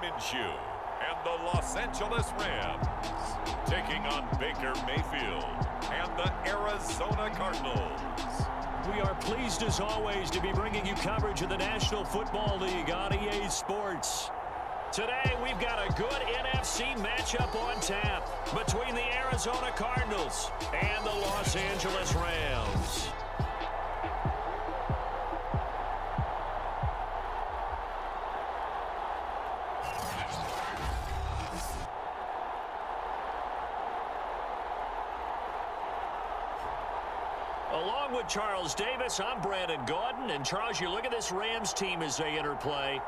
Minshew and the Los Angeles Rams taking on Baker Mayfield and the Arizona Cardinals. We are pleased as always to be bringing you coverage of the National Football League on EA Sports. Today we've got a good NFC matchup on tap between the Arizona Cardinals and the Los Angeles Rams. Along with Charles Davis, I'm Brandon Gordon. And Charles, you look at this Rams team as they interplay.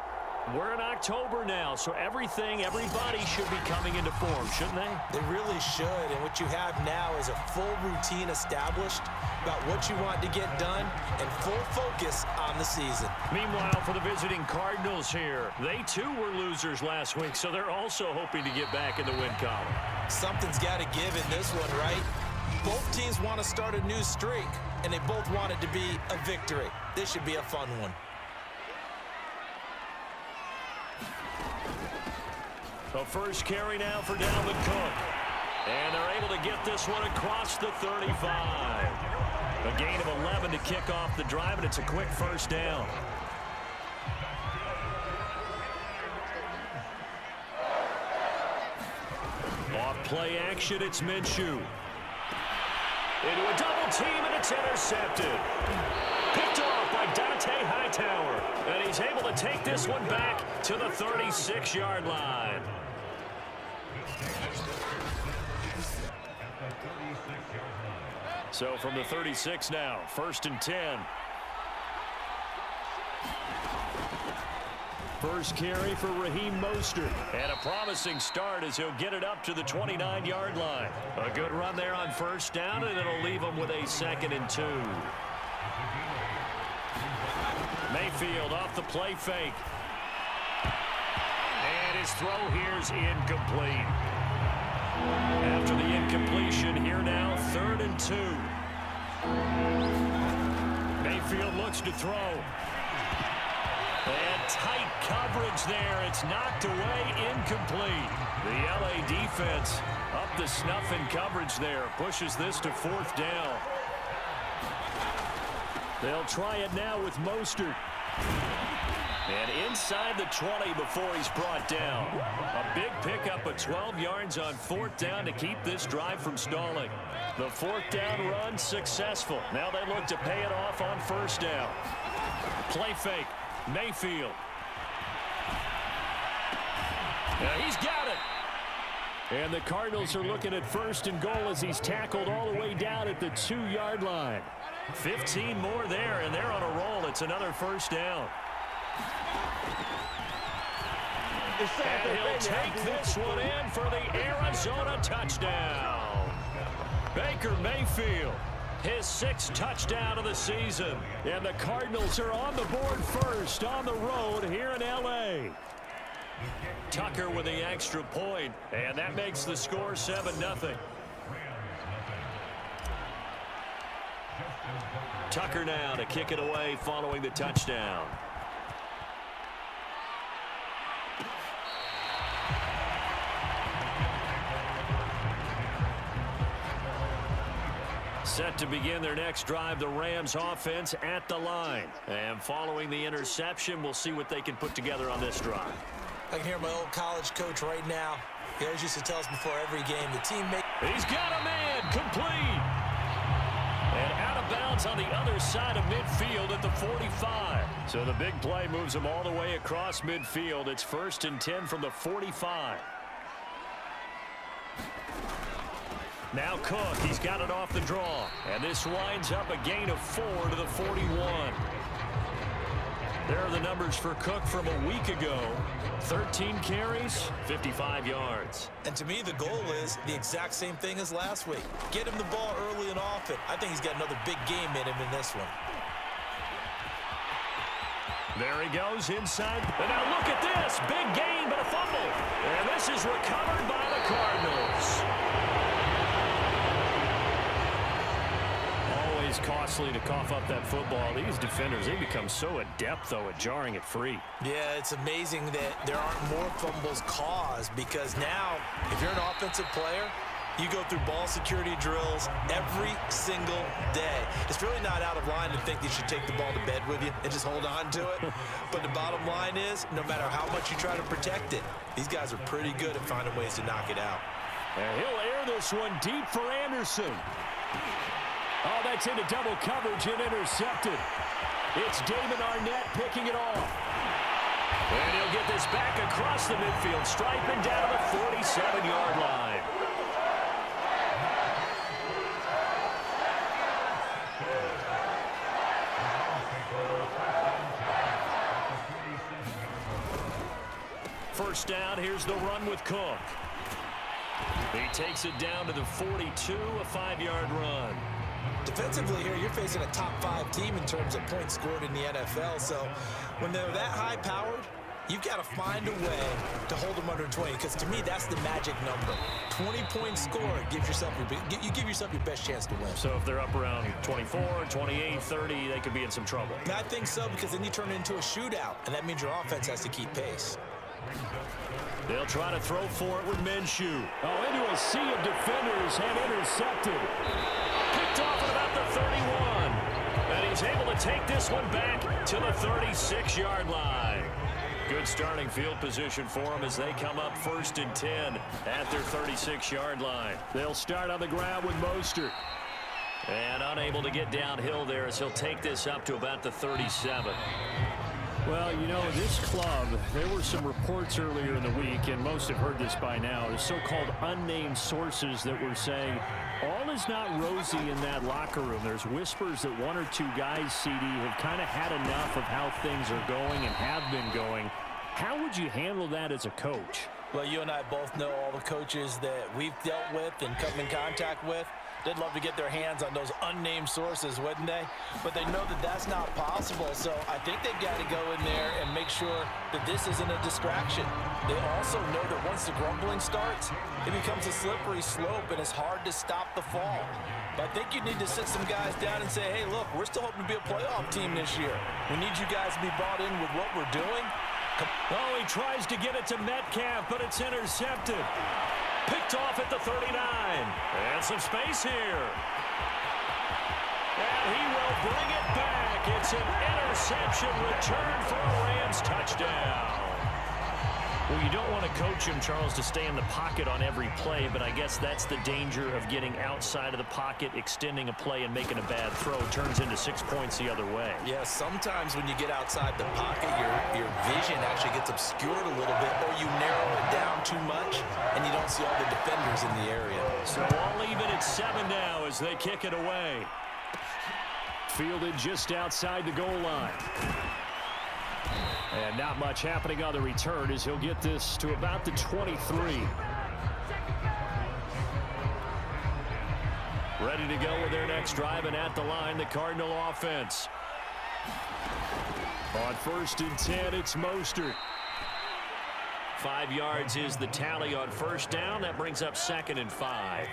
We're in October now, so everybody should be coming into form, shouldn't they? They really should, and what you have now is a full routine established about what you want to get done and full focus on the season. Meanwhile, for the visiting Cardinals here, they too were losers last week, so they're also hoping to get back in the win column. Something's got to give in this one, right? Both teams want to start a new streak, and they both want it to be a victory. This should be a fun one. The first carry now for Dalvin Cook. And they're able to get this one across the 35. A gain of 11 to kick off the drive, and it's a quick first down. Off play action, it's Minshew. Into a double team, and it's intercepted. Picked off by Dante Hightower. And he's able to take this one back to the 36-yard line. So from the 36 now, 1st and 10. First carry for Raheem Mostert. And a promising start as he'll get it up to the 29-yard line. A good run there on first down, and it'll leave him with a 2nd and 2. Mayfield off the play fake. And his throw here's incomplete. After the incompletion, here now, 3rd and 2. Mayfield looks to throw. And tight coverage there. It's knocked away, incomplete. The LA defense up the snuff in coverage there. Pushes this to 4th down. They'll try it now with Mostert. And inside the 20 before he's brought down. A big pickup of 12 yards on 4th down to keep this drive from stalling. The 4th down run successful. Now they look to pay it off on 1st down. Play fake. Mayfield. Yeah, he's got it. And the Cardinals are looking at 1st and goal as he's tackled all the way down at the 2-yard line. 15 more there, and they're on a roll. It's another 1st down. And he'll take this one in for the Arizona touchdown. Baker Mayfield, his 6th touchdown of the season. And the Cardinals are on the board first on the road here in L.A. Tucker with the extra point, and that makes the score 7-0. Tucker now to kick it away following the touchdown. Set to begin their next drive, the Rams offense at the line. And following the interception, we'll see what they can put together on this drive. I can hear my old college coach right now. He always used to tell us before every game, the team He's got a man, complete. And out of bounds on the other side of midfield at the 45. So the big play moves him all the way across midfield. It's 1st and 10 from the 45. Now Cook, he's got it off the draw. And this winds up a gain of 4 to the 41. There are the numbers for Cook from a week ago. 13 carries, 55 yards. And to me, the goal is the exact same thing as last week. Get him the ball early and often. I think he's got another big game in him in this one. There he goes inside. And now look at this. Big gain, but a fumble. And this is recovered by the Cardinals. is costly to cough up that football. These defenders, they become so adept, though, at jarring it free. Yeah, it's amazing that there aren't more fumbles caused because now, if you're an offensive player, you go through ball security drills every single day. It's really not out of line to think you should take the ball to bed with you and just hold on to it. But the bottom line is, no matter how much you try to protect it, these guys are pretty good at finding ways to knock it out. And he'll air this one deep for Anderson. Oh, that's into double coverage and intercepted. It's David Arnett picking it off. And he'll get this back across the midfield stripe and down to the 47-yard line. First down, here's the run with Cook. He takes it down to the 42, a 5-yard run. Defensively here, you're facing a top-5 team in terms of points scored in the NFL. So when they're that high-powered, you've got to find a way to hold them under 20. Because to me, that's the magic number. 20-point score gives yourself you give yourself your best chance to win. So if they're up around 24, 28, 30, they could be in some trouble. And I think so, because then you turn it into a shootout, and that means your offense has to keep pace. They'll try to throw for it with Minshew. Oh, into a sea of defenders and intercepted. Picked off at about the 31. And he's able to take this one back to the 36-yard line. Good starting field position for them as they come up 1st and 10 at their 36-yard line. They'll start on the ground with Mostert. And unable to get downhill there as he'll take this up to about the 37. Well, you know, this club, there were some reports earlier in the week, and most have heard this by now, the so-called unnamed sources that were saying all is not rosy in that locker room. There's whispers that 1 or 2 guys, CD, have kind of had enough of how things are going and have been going. How would you handle that as a coach? Well, you and I both know all the coaches that we've dealt with and come in contact with. They'd love to get their hands on those unnamed sources, wouldn't they? But they know that that's not possible, so I think they've got to go in there and make sure that this isn't a distraction. They also know that once the grumbling starts, it becomes a slippery slope, and it's hard to stop the fall. But I think you need to sit some guys down and say, hey, look, we're still hoping to be a playoff team this year. We need you guys to be bought in with what we're doing. Oh, he tries to get it to Metcalf, but it's intercepted. Picked off at the 39. And some space here. And he will bring it back. It's an interception return for a Rams touchdown. Well, you don't want to coach him, Charles, to stay in the pocket on every play, but I guess that's the danger of getting outside of the pocket, extending a play, and making a bad throw. Turns into 6 points the other way. Yeah, sometimes when you get outside the pocket, your vision actually gets obscured a little bit, or you narrow it down too much, and you don't see all the defenders in the area. So all even at 7 now as they kick it away. Fielded just outside the goal line. And not much happening on the return as he'll get this to about the 23. Ready to go with their next drive, and at the line, the Cardinal offense. On 1st and 10, it's Mostert. 5 yards is the tally on 1st down. That brings up 2nd and 5.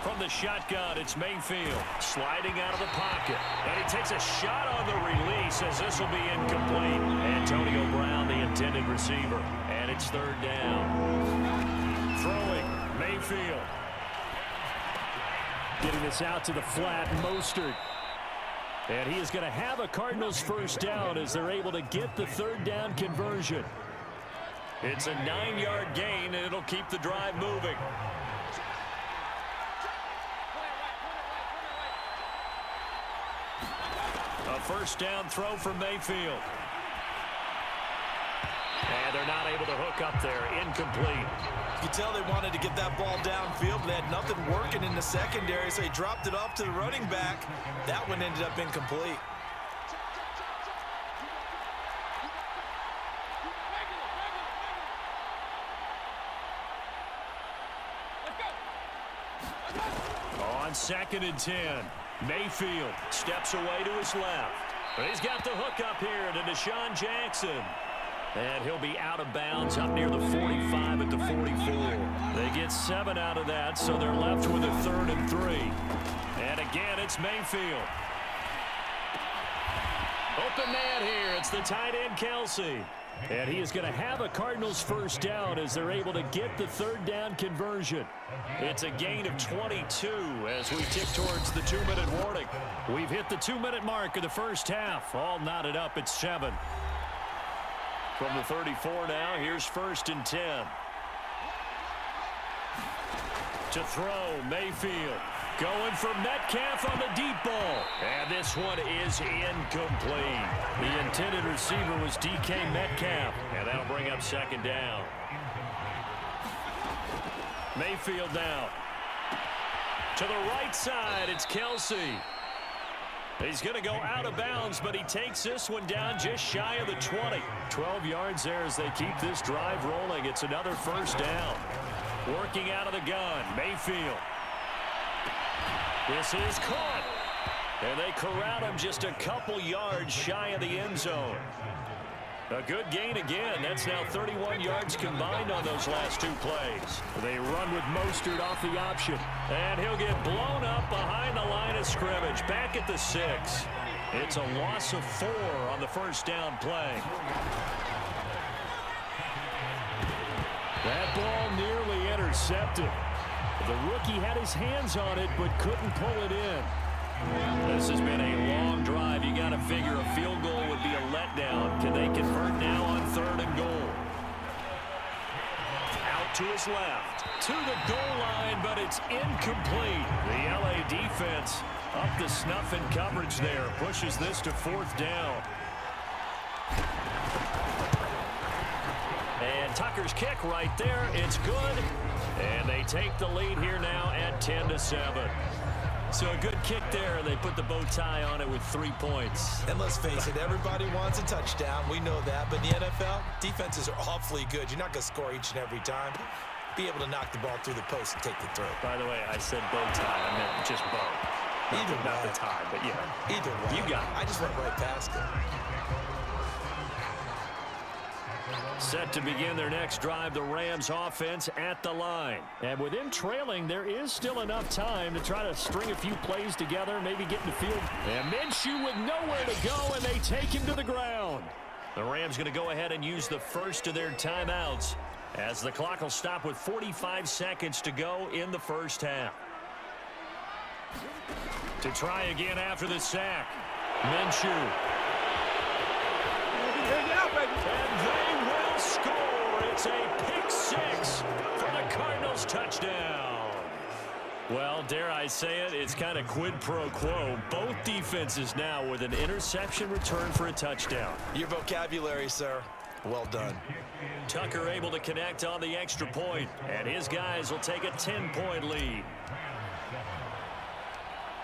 From the shotgun, it's Mayfield sliding out of the pocket. And he takes a shot on the release as this will be incomplete. Antonio Brown, the intended receiver. And it's 3rd down. Throwing, Mayfield. Getting this out to the flat, Mostert. And he is going to have a Cardinals 1st down as they're able to get the 3rd down conversion. It's a 9-yard gain, and it'll keep the drive moving. A 1st down throw from Mayfield. And they're not able to hook up there. Incomplete. You can tell they wanted to get that ball downfield, but they had nothing working in the secondary, so he dropped it off to the running back. That one ended up incomplete. On 2nd and 10, Mayfield steps away to his left. But he's got the hook up here to Deshaun Jackson. And he'll be out of bounds up near the 45 at the 44. They get 7 out of that, so they're left with a 3rd and 3. And again, it's Mayfield. Open man here. It's the tight end, Kelsey. And he is going to have a Cardinals first down as they're able to get the 3rd down conversion. It's a gain of 22 as we tick towards the 2-minute warning. We've hit the 2-minute mark of the first half. All knotted up at 7. From the 34 now, here's 1st and 10. To throw, Mayfield. Going for Metcalf on the deep ball. And this one is incomplete. The intended receiver was DK Metcalf. And that'll bring up 2nd down. Mayfield now. To the right side, it's Kelsey. He's going to go out of bounds, but he takes this one down just shy of the 20. 12 yards there as they keep this drive rolling. It's another 1st down. Working out of the gun, Mayfield. This is caught. And they corral him just a couple yards shy of the end zone. A good gain again. That's now 31 yards combined on those last 2 plays. They run with Mostert off the option. And he'll get blown up behind the line of scrimmage. Back at the 6. It's a loss of 4 on the 1st down play. That ball nearly intercepted. The rookie had his hands on it but couldn't pull it in. This has been a long drive. You got to figure a field goal would be a letdown. Can they convert now on 3rd and goal? Out to his left. To the goal line, but it's incomplete. The LA defense up to snuff in coverage there. Pushes this to 4th down. And Tucker's kick right there. It's good. And they take the lead here now at 10-7. So a good kick there, and they put the bow tie on it with 3 points. And let's face it, everybody wants a touchdown. We know that. But in the NFL, defenses are awfully good. You're not going to score each and every time. Be able to knock the ball through the post and take the throw. By the way, I said bow tie. I meant just bow. Not the tie, but yeah. Either way. You got it. I just went right past it. Set to begin their next drive, the Rams offense at the line. And with them trailing, there is still enough time to try to string a few plays together, maybe get in the field. And Minshew with nowhere to go, and they take him to the ground. The Rams going to go ahead and use the first of their timeouts as the clock will stop with 45 seconds to go in the first half. To try again after the sack, Minshew. And they will score. It's a pick 6 for the Cardinals touchdown. Well, dare I say it, it's kind of quid pro quo. Both defenses now with an interception return for a touchdown. Your vocabulary, sir. Well done. Tucker able to connect on the extra point, and his guys will take a 10-point lead.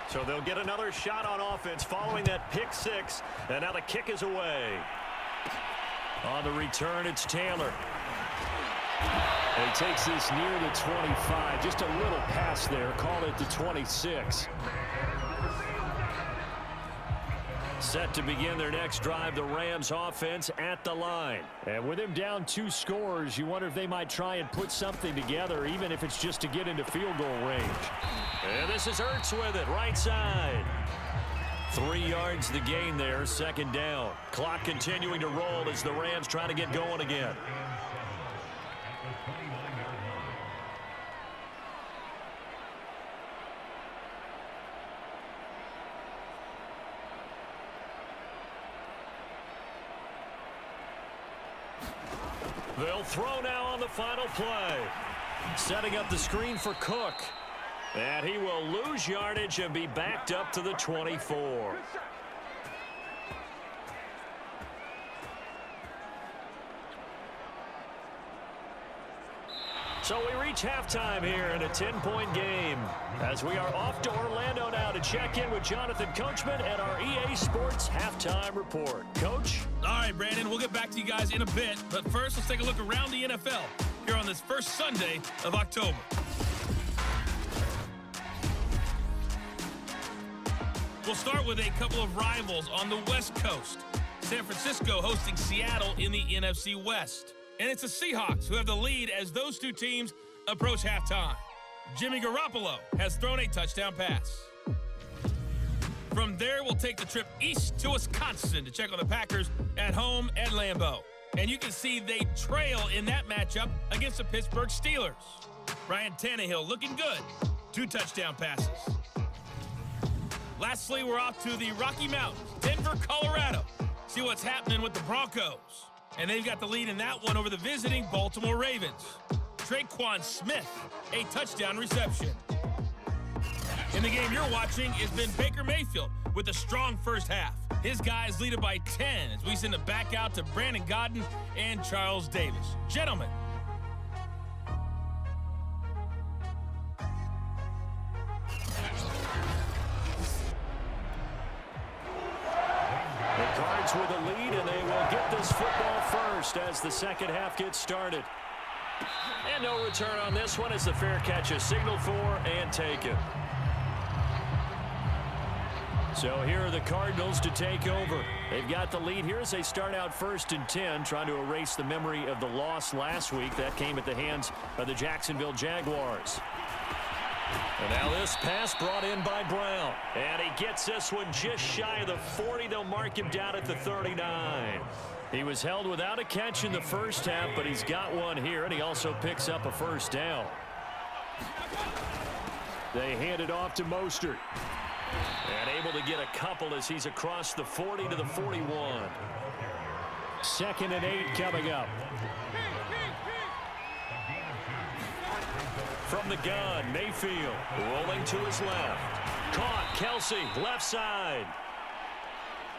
So they'll get another shot on offense following that pick 6, and now the kick is away. On the return, it's Taylor. He takes this near the 25. Just a little pass there. Call it the 26. Set to begin their next drive, the Rams offense at the line. And with him down 2 scores, you wonder if they might try and put something together, even if it's just to get into field goal range. And this is Ertz with it, right side. 3 yards the gain there, 2nd down. Clock continuing to roll as the Rams try to get going again. They'll throw now on the final play. Setting up the screen for Cook. And he will lose yardage and be backed up to the 24. So we reach halftime here in a 10-point game as we are off to Orlando now to check in with Jonathan Coachman at our EA Sports Halftime Report. Coach? All right, Brandon, we'll get back to you guys in a bit. But first, let's take a look around the NFL here on this first Sunday of October. We'll start with a couple of rivals on the West Coast. San Francisco hosting Seattle in the NFC West. And it's the Seahawks who have the lead as those two teams approach halftime. Jimmy Garoppolo has thrown a touchdown pass. From there, we'll take the trip east to Wisconsin to check on the Packers at home at Lambeau. And you can see they trail in that matchup against the Pittsburgh Steelers. Ryan Tannehill looking good. 2 touchdown passes. Lastly, we're off to the Rocky Mountains, Denver, Colorado. See what's happening with the Broncos. And they've got the lead in that one over the visiting Baltimore Ravens. Traquan Smith, a touchdown reception. In the game you're watching has been Baker Mayfield with a strong first half. His guys lead it by 10 as we send it back out to Brandon Godden and Charles Davis. Gentlemen. The Cards with a lead, and they will get this football first as the second half gets started. And no return on this one as the fair catch is signaled for and taken. So here are the Cardinals to take over. They've got the lead here as they start out 1st and 10, trying to erase the memory of the loss last week. That came at the hands of the Jacksonville Jaguars. And now this pass brought in by Brown. And he gets this one just shy of the 40. They'll mark him down at the 39. He was held without a catch in the first half, but he's got one here, and he also picks up a first down. They hand it off to Mostert. And able to get a couple as he's across the 40 to the 41. 2nd and 8 coming up. From the gun, Mayfield rolling to his left. Caught, Kelsey, left side.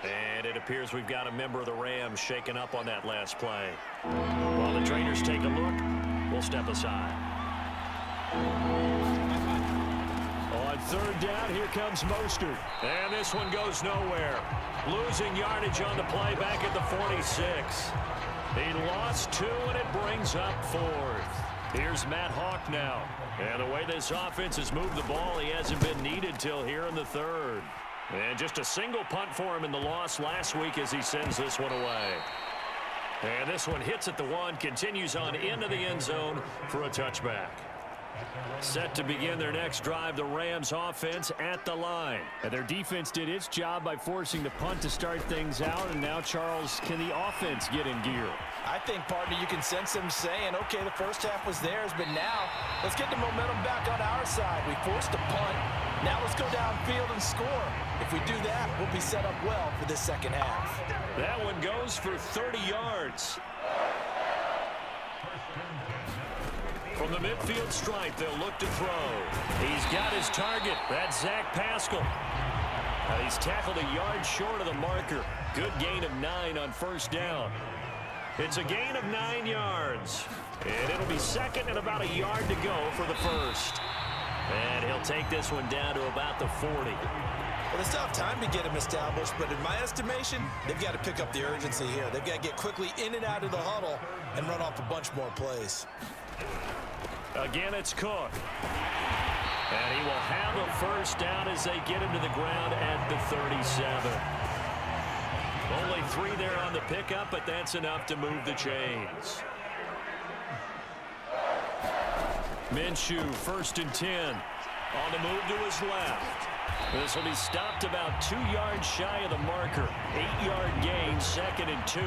And it appears we've got a member of the Rams shaken up on that last play. While the trainers take a look, we'll step aside. On 3rd down, here comes Mostert. And this one goes nowhere. Losing yardage on the play back at the 46. He lost 2, and it brings up 4th. Here's Matt Hawk now. And the way this offense has moved the ball, he hasn't been needed till here in the 3rd. And just a single punt for him in the loss last week as he sends this one away. And this one hits at the 1, continues on into the end zone for a touchback. Set to begin their next drive, the Rams offense at the line. And their defense did its job by forcing the punt to start things out. And now, Charles, can the offense get in gear? I think, partner, you can sense them saying, okay, the first half was theirs, but now let's get the momentum back on our side. We forced a punt. Now let's go downfield and score. If we do that, we'll be set up well for this second half. That one goes for 30 yards. From the midfield stripe, they'll look to throw. He's got his target. That's Zach Pascal. He's tackled a yard short of the marker. Good gain of 9 on 1st down. It's a gain of 9 yards. And it'll be 2nd and about a yard to go for the 1st. And he'll take this one down to about the 40. Well, they still have time to get him established, but in my estimation, they've got to pick up the urgency here. They've got to get quickly in and out of the huddle and run off a bunch more plays. Again, it's Cook. And he will have a first down as they get him to the ground at the 37. Only 3 there on the pickup, but that's enough to move the chains. Minshew, 1st and 10. On the move to his left. This will be stopped about 2 yards shy of the marker. 8-yard gain, 2nd and 2.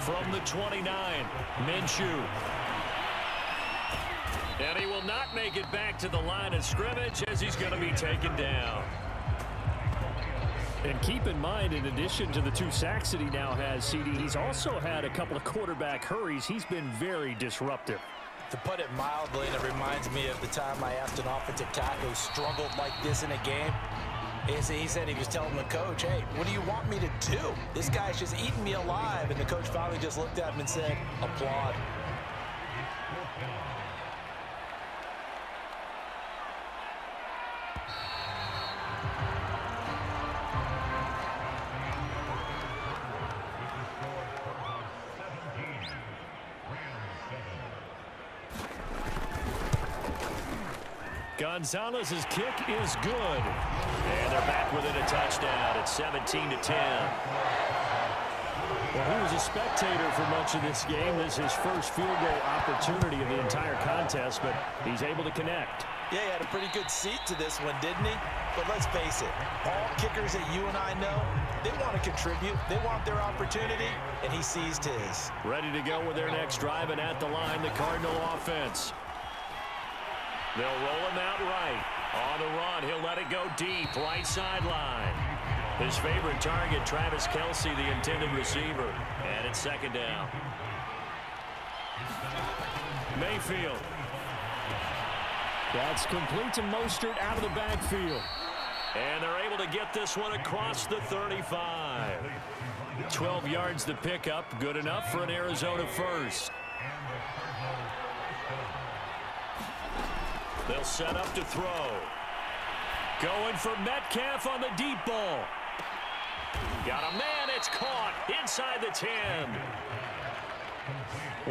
From the 29, Minshew. And he will not make it back to the line of scrimmage as he's going to be taken down. And keep in mind, in addition to the 2 sacks that he now has, CD, he's also had a couple of quarterback hurries. He's been very disruptive. To put it mildly, and it reminds me of the time I asked an offensive tackle who struggled like this in a game. He said he was telling the coach, hey, what do you want me to do? This guy's just eating me alive. And the coach finally just looked at him and said, applaud. Gonzalez's kick is good. And they're back within a touchdown at 17-10. Well, he was a spectator for much of this game. This is his first field goal opportunity of the entire contest, but he's able to connect. Yeah, he had a pretty good seat to this one, didn't he? But let's face it, all kickers that you and I know, they want to contribute. They want their opportunity, and he seized his. Ready to go with their next drive, and at the line, the Cardinal offense. They'll roll him out right. On the run, he'll let it go deep, right sideline. His favorite target, Travis Kelce, the intended receiver. And it's second down. Mayfield. That's complete to Mostert out of the backfield. And they're able to get this one across the 35. 12 yards to pick up. Good enough for an Arizona first. They'll set up to throw. Going for Metcalf on the deep ball. Got a man, it's caught inside the 10.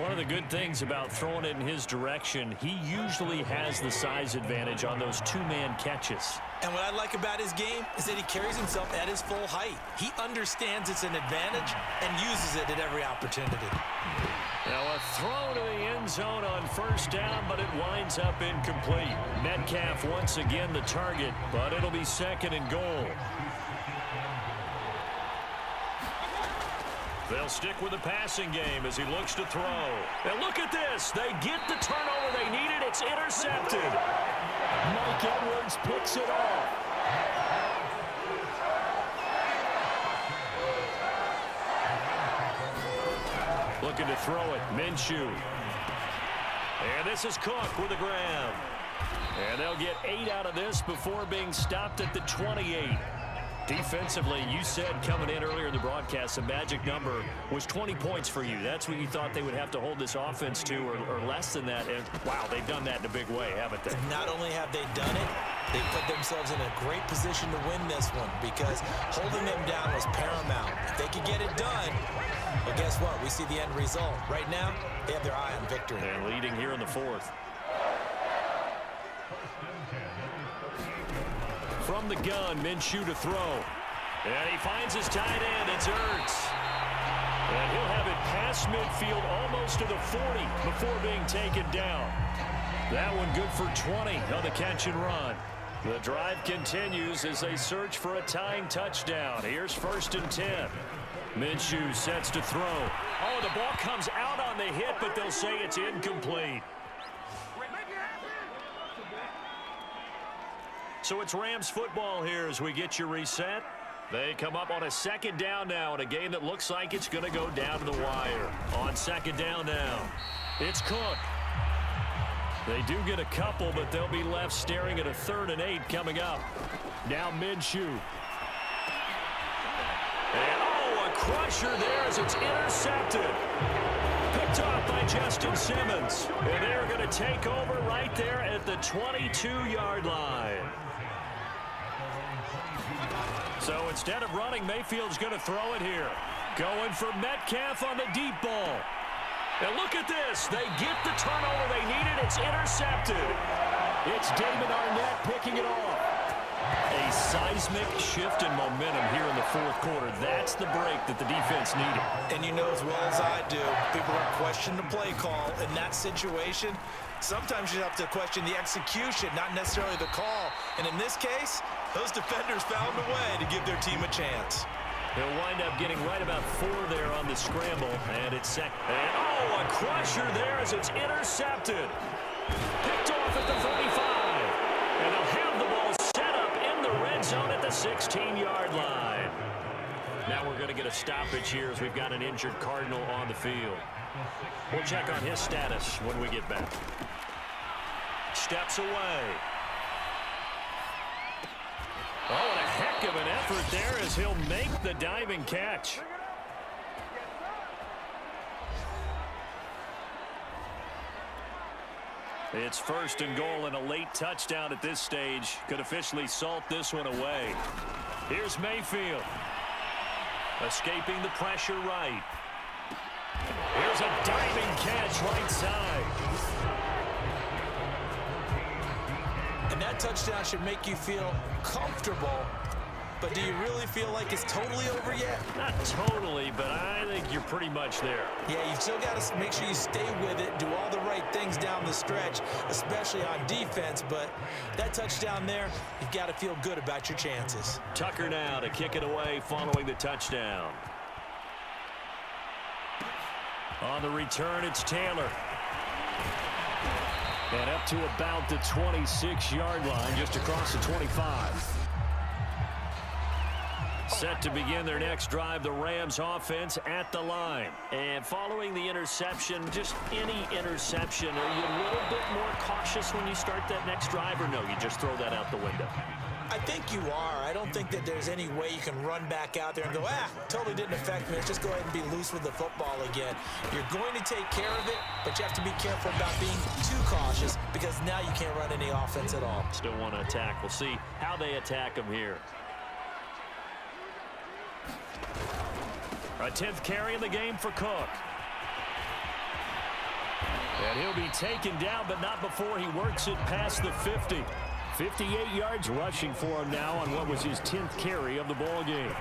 One of the good things about throwing it in his direction, he usually has the size advantage on those two-man catches. And what I like about his game is that he carries himself at his full height. He understands it's an advantage and uses it at every opportunity. Now a throw to the end zone on first down, but it winds up incomplete. Metcalf once again the target, but it'll be second and goal. They'll stick with the passing game as he looks to throw. And look at this. They get the turnover they needed. It's intercepted. Mike Edwards picks it off. Looking to throw it. Minshew. And this is Cook with a grab. And they'll get 8 out of this before being stopped at the 28. Defensively, you said coming in earlier in the broadcast, the magic number was 20 points for you. That's what you thought they would have to hold this offense to, or less than that. And, wow, they've done that in a big way, haven't they? And not only have they done it, they put themselves in a great position to win this one because holding them down was paramount. If they could get it done, well, guess what? We see the end result. Right now, they have their eye on victory. And leading here in the fourth. From the gun, Minshew to throw. And he finds his tight end. It's Ertz. And he'll have it past midfield almost to the 40 before being taken down. That one good for 20 on the catch and run. The drive continues as they search for a tying touchdown. Here's first and 10. Minshew sets to throw. Oh, the ball comes out on the hit, but they'll say it's incomplete. So it's Rams football here as we get you reset. They come up on a second down now in a game that looks like it's going to go down to the wire. On second down now, it's Cook. They do get a couple, but they'll be left staring at a 3rd and 8 coming up. Now Minshew. And a crusher there as it's intercepted. Picked off by Justin Simmons. And they're going to take over right there at the 22-yard line. So instead of running, Mayfield's going to throw it here. Going for Metcalf on the deep ball. And look at this. They get the turnover they needed. It's intercepted. It's Damon Arnett picking it off. A seismic shift in momentum here in the fourth quarter. That's the break that the defense needed. And you know as well as I do, people are questioning the play call in that situation. Sometimes you have to question the execution, not necessarily the call. And in this case, those defenders found a way to give their team a chance. He'll wind up getting right about 4 there on the scramble, and it's second. And, a crusher there as it's intercepted. Picked off at the 35. And they'll have the ball set up in the red zone at the 16-yard line. Now we're going to get a stoppage here as we've got an injured Cardinal on the field. We'll check on his status when we get back. Steps away. Oh, and a heck of an effort there as he'll make the diving catch. It's first and goal, and a late touchdown at this stage could officially salt this one away. Here's Mayfield. Escaping the pressure right. Here's a diving catch right side. And that touchdown should make you feel comfortable. But do you really feel like it's totally over yet? Not totally, but I think you're pretty much there. Yeah, you've still got to make sure you stay with it, do all the right things down the stretch, especially on defense. But that touchdown there, you've got to feel good about your chances. Tucker now to kick it away following the touchdown. On the return, it's Taylor. And up to about the 26-yard line, just across the 25. Set to begin their next drive, the Rams offense at the line. And following the interception, just any interception, are you a little bit more cautious when you start that next drive, or no, you just throw that out the window? I think you are. I don't think that there's any way you can run back out there and go, totally didn't affect me. Let's just go ahead and be loose with the football again. You're going to take care of it, but you have to be careful about being too cautious because now you can't run any offense at all. Still want to attack. We'll see how they attack them here. A 10th carry in the game for Cook. And he'll be taken down, but not before he works it past the 50. 58 yards rushing for him now on what was his 10th carry of the ball game.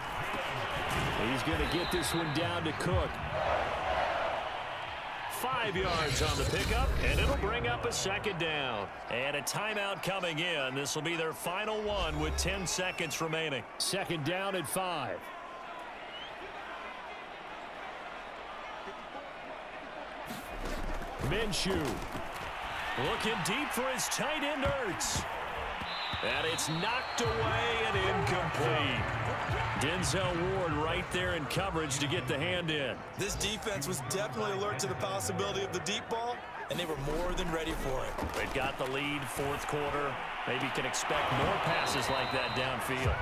He's going to get this one down to Cook. 5 yards on the pickup, and it'll bring up a second down. And a timeout coming in. This will be their final one with 10 seconds remaining. Second down at 5. Minshew looking deep for his tight end Ertz. And it's knocked away and incomplete. Denzel Ward right there in coverage to get the hand in. This defense was definitely alert to the possibility of the deep ball, and they were more than ready for it. They've got the lead, fourth quarter. Maybe can expect more passes like that downfield.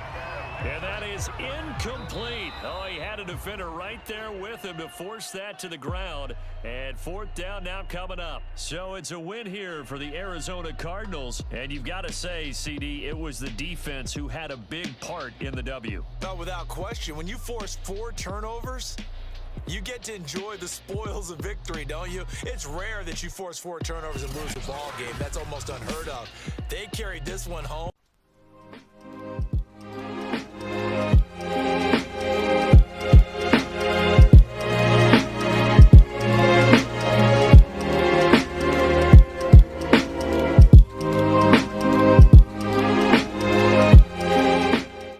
And that is incomplete. Oh, he had a defender right there with him to force that to the ground. And fourth down now coming up. So it's a win here for the Arizona Cardinals. And you've got to say, CD, it was the defense who had a big part in the W. Oh, without question. When you force 4 turnovers, you get to enjoy the spoils of victory, don't you? It's rare that you force 4 turnovers and lose the ball game. That's almost unheard of. They carried this one home.